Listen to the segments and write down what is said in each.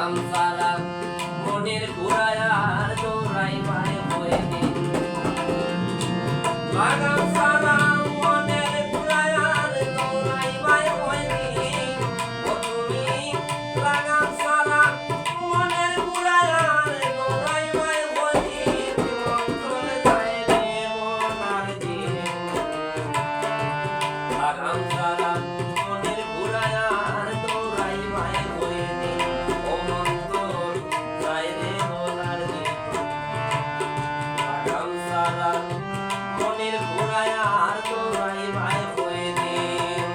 লাগাম সারা মনের ঘুরায়ার দৌড়াই ভাই হয়ে দিন লাগাম সারা মনের ঘুরায়ার দৌড়াই ভাই হয়ে দিন ও তুমি লাগাম সারা মনের ঘুরায়ার দৌড়াই ভাই হয়ে দিন মন্ত্রণ যায় রে মনার দিন লাগাম সারা মনের ঘুরায়ার দৌড়াই ভাই হয়ে দিন ও মন্ত্রণ যায় রে মনার দিন লাগাম সারা মনের ঘুরায়ার দৌড়াই ভাই হয়ে দিন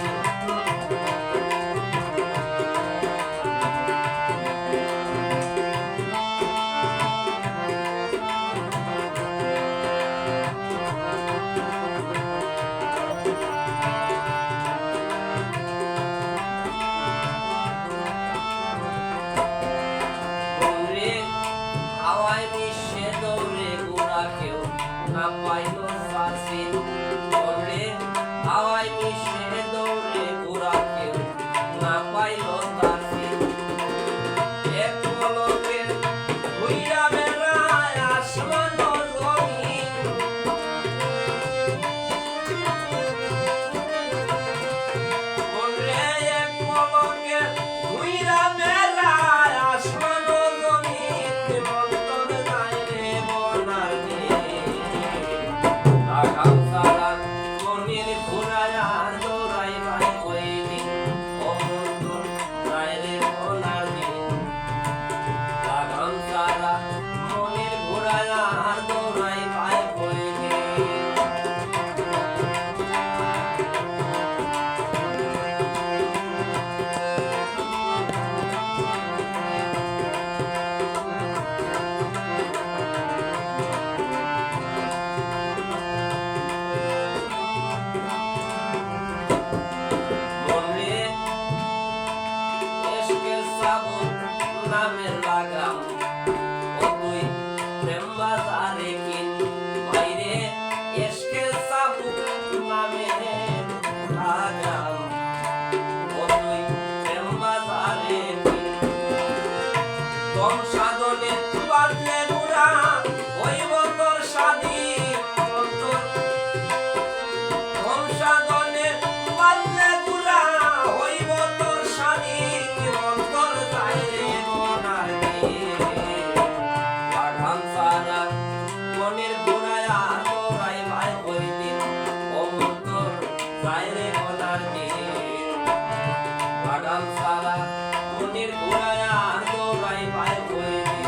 দৌড়ে হাওয়ায় মিশে দৌড়ে ঘোড়া কেউ না পাইল ফাঁসি দৌড়ে হাওয়ায় মিশে দৌড়ে ঘোড়া কেউ না পাইল ফাঁসি এক পলকে ঘুইরা বেড়ায় আসমান ও জমিন দৌড়ে এক পলকে ঘুইরা বেড়ায় আসমান ও জমিন মন্তর যায় রে মনার দিন লাগাম সারা মনের ঘুরায়ার দৌড়াই ভাই হয়ে দিন ও মন্তর যায় রে মনার দিন লাগাম সারা মনের ঘুরায়ার দৌড়াই ভাই হয়ে দিন মনে এসকে সাবুন নামের লাগাম ও তুই প্রেম বাজারে কিন বাইরে এসকে সাবুন নামের লাগাম ও তুই প্রেম বাজারে কিন কম সাধনে বাজলে বুড়া হইব তোর স্বাধীন অন্তর কম সাধনে বাজলে বুড়া হইব তোর স্বাধীন অন্তর যায় রে মনার দিন লাগাম সারা মনের ঘুরায়ার দৌড়াই ভাই হই দিন ও অন্তর যায় রে মনার দিন লাগাম সারা মনের ঘুরায়ার দৌড়াই ভাই হই দিন